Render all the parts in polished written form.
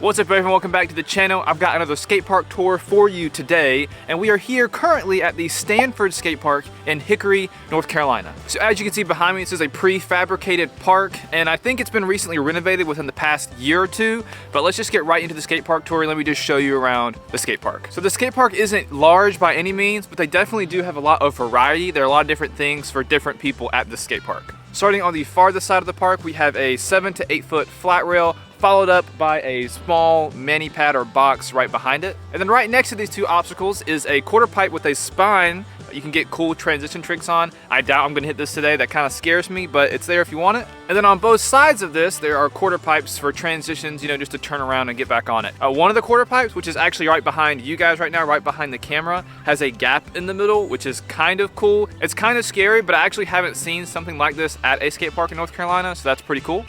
What's up everyone, welcome back to the channel. I've got another skate park tour for you today, and we are here currently at the Stanford skate park in Hickory, North Carolina. So as you can see behind me, this is a prefabricated park, and I think it's been recently renovated within the past year or two, but let's just get right into the skate park tour and let me just show you around the skate park. So the skate park isn't large by any means, but they definitely do have a lot of variety. There are a lot of different things for different people at the skate park. Starting on the farthest side of the park, we have a 7 to 8 foot flat rail, followed up by a small mani pad or box right behind it. And then right next to these two obstacles is a quarter pipe with a spine that you can get cool transition tricks on. I doubt I'm gonna hit this today, that kind of scares me, but it's there if you want it. And then on both sides of this, there are quarter pipes for transitions, you know, just to turn around and get back on it. One of the quarter pipes, which is actually right behind you guys right now, right behind the camera, has a gap in the middle, which is kind of cool. It's kind of scary, but I actually haven't seen something like this at a skate park in North Carolina, so that's pretty cool.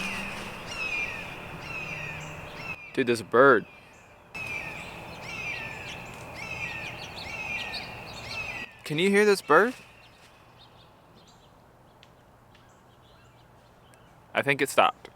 Dude, there's a bird. Can you hear this bird? I think it stopped.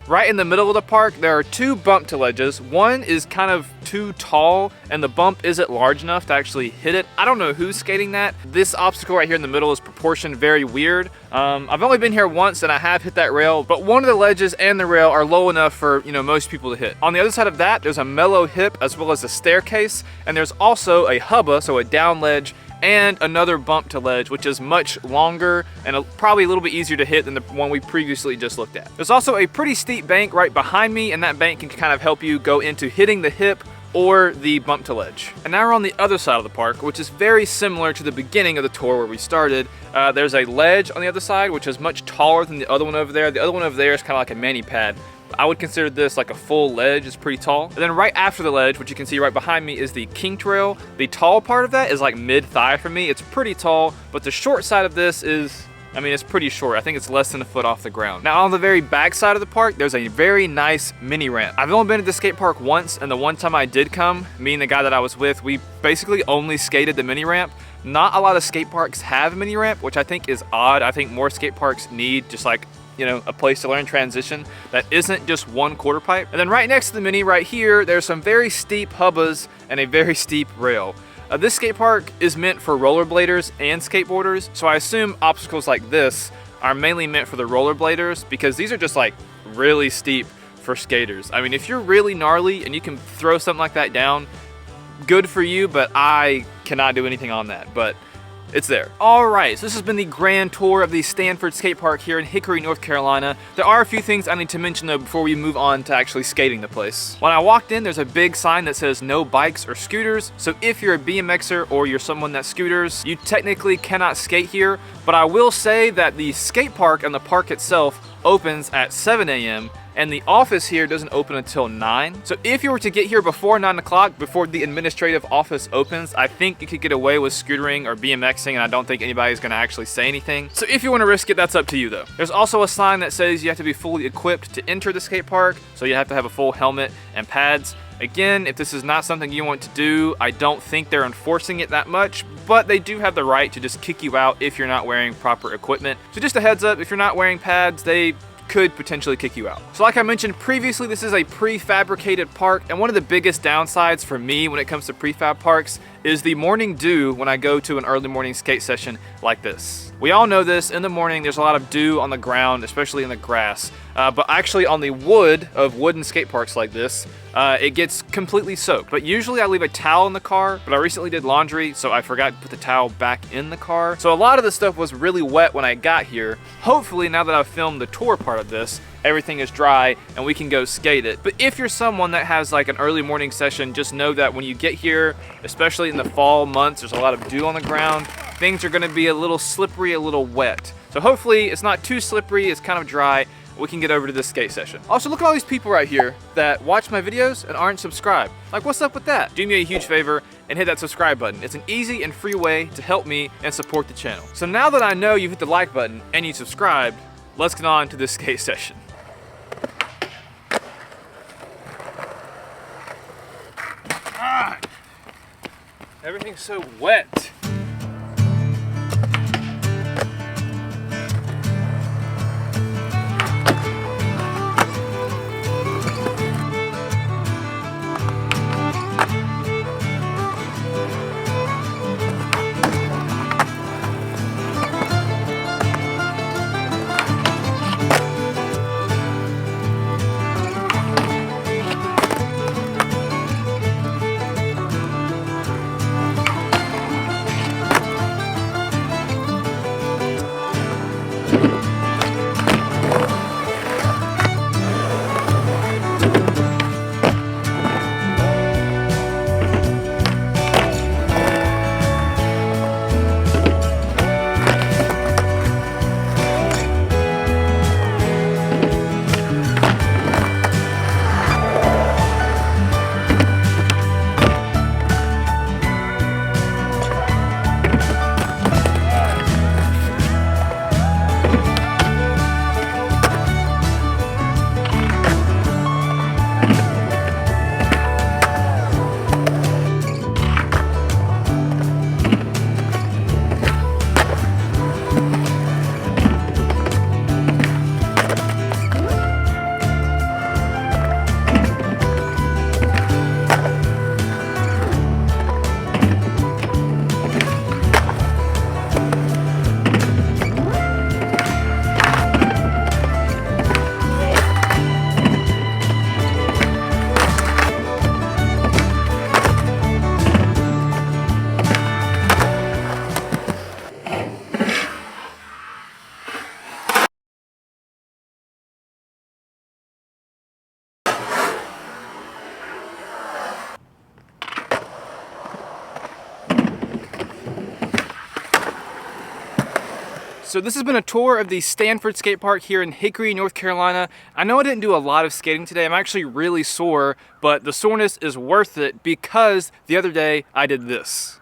Right in the middle of the park, there are two bump to ledges. One is kind of too tall and the bump isn't large enough to actually hit it. I don't know who's skating that. This obstacle right here in the middle is proportioned very weird. I've only been here once and I have hit that rail, but one of the ledges and the rail are low enough for, you know, most people to hit. On the other side of that, there's a mellow hip as well as a staircase, and there's also a hubba, so a down ledge, and another bump to ledge, which is much longer and probably a little bit easier to hit than the one we previously just looked at. There's also a pretty steep bank right behind me, and that bank can kind of help you go into hitting the hip or the bump to ledge. And now we're on the other side of the park, which is very similar to the beginning of the tour where we started. There's a ledge on the other side, which is much taller than the other one over there. The other one over there is kind of like a mani pad. I would consider this like a full ledge. It's pretty tall. And then right after the ledge, which you can see right behind me, is the kinked rail. The tall part of that is like mid-thigh for me. It's pretty tall, but the short side of this is, I mean, it's pretty short. I think it's less than a foot off the ground. Now on the very back side of the park, there's a very nice mini ramp. I've only been to the skate park once, and the one time I did come, me and the guy that I was with, we basically only skated the mini ramp. Not a lot of skate parks have a mini ramp, which I think is odd. I think more skate parks need just like, you know, a place to learn transition that isn't just one quarter pipe. And then right next to the mini right here, there's some very steep hubbas and a very steep rail. This skate park is meant for rollerbladers and skateboarders, so I assume obstacles like this are mainly meant for the rollerbladers because these are just like really steep for skaters. I mean, if you're really gnarly and you can throw something like that down, good for you, but I cannot do anything on that. But it's there. All right, so this has been the grand tour of the Stanford skate park here in Hickory, North Carolina. There are a few things I need to mention though before we move on to actually skating the place. When I walked in, there's a big sign that says no bikes or scooters. So if you're a BMXer or you're someone that scooters, you technically cannot skate here. But I will say that the skate park and the park itself opens at 7 a.m. and the office here doesn't open until 9. So if you were to get here before 9 o'clock, before the administrative office opens, I think you could get away with scootering or BMXing, and I don't think anybody's gonna actually say anything. So if you wanna risk it, that's up to you though. There's also a sign that says you have to be fully equipped to enter the skate park, so you have to have a full helmet and pads. Again, if this is not something you want to do, I don't think they're enforcing it that much, but they do have the right to just kick you out if you're not wearing proper equipment. So just a heads up, if you're not wearing pads, they could potentially kick you out. So like I mentioned previously, this is a prefabricated park, and one of the biggest downsides for me when it comes to prefab parks is the morning dew when I go to an early morning skate session like this. We all know this, in the morning there's a lot of dew on the ground, especially in the grass, but actually on the wood of wooden skate parks like this, it gets completely soaked. But usually I leave a towel in the car, but I recently did laundry, so I forgot to put the towel back in the car. So a lot of the stuff was really wet when I got here. Hopefully now that I've filmed the tour part of this, everything is dry and we can go skate it. But if you're someone that has like an early morning session, just know that when you get here, especially in the fall months, there's a lot of dew on the ground. Things are gonna be a little slippery, a little wet. So hopefully it's not too slippery, it's kind of dry. We can get over to this skate session. Also, look at all these people right here that watch my videos and aren't subscribed. Like, what's up with that? Do me a huge favor and hit that subscribe button. It's an easy and free way to help me and support the channel. So now that I know you've hit the like button and you subscribed, let's get on to this skate session. God, everything's so wet. So this has been a tour of the Stanford skate park here in Hickory, North Carolina. I know I didn't do a lot of skating today. I'm actually really sore, but the soreness is worth it because the other day I did this.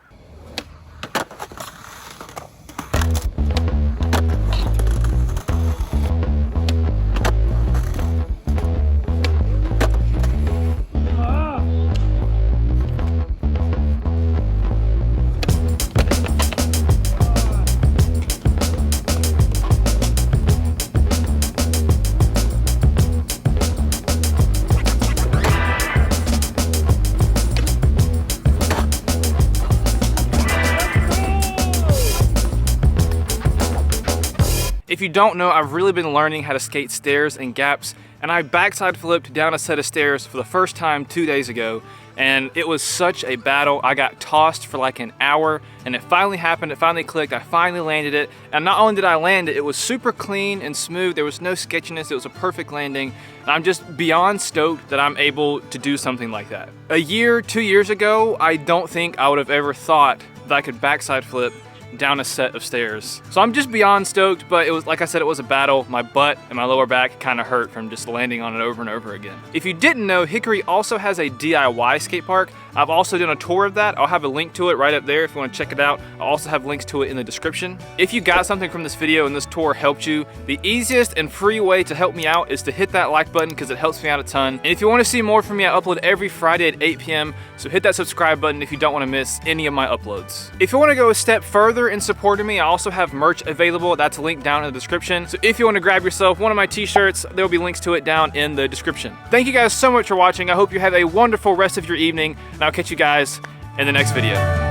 If you don't know, I've really been learning how to skate stairs and gaps, and I backside flipped down a set of stairs for the first time 2 days ago, and it was such a battle. I got tossed for like an hour, and it finally happened, it finally clicked, I finally landed it, and not only did I land it, it was super clean and smooth, there was no sketchiness, it was a perfect landing, and I'm just beyond stoked that I'm able to do something like that. A year, 2 years ago, I don't think I would have ever thought that I could backside flip down a set of stairs. So I'm just beyond stoked, but it was, like I said, it was a battle. My butt and my lower back kind of hurt from just landing on it over and over again. If you didn't know, Hickory also has a DIY skate park. I've also done a tour of that. I'll have a link to it right up there if you want to check it out. I'll also have links to it in the description. If you got something from this video and this tour helped you, the easiest and free way to help me out is to hit that like button because it helps me out a ton. And if you want to see more from me, I upload every Friday at 8 p.m. So hit that subscribe button if you don't want to miss any of my uploads. If you want to go a step further in supporting me, I also have merch available. That's linked down in the description. So if you want to grab yourself one of my t-shirts, there will be links to it down in the description. Thank you guys so much for watching. I hope you have a wonderful rest of your evening, and I'll catch you guys in the next video.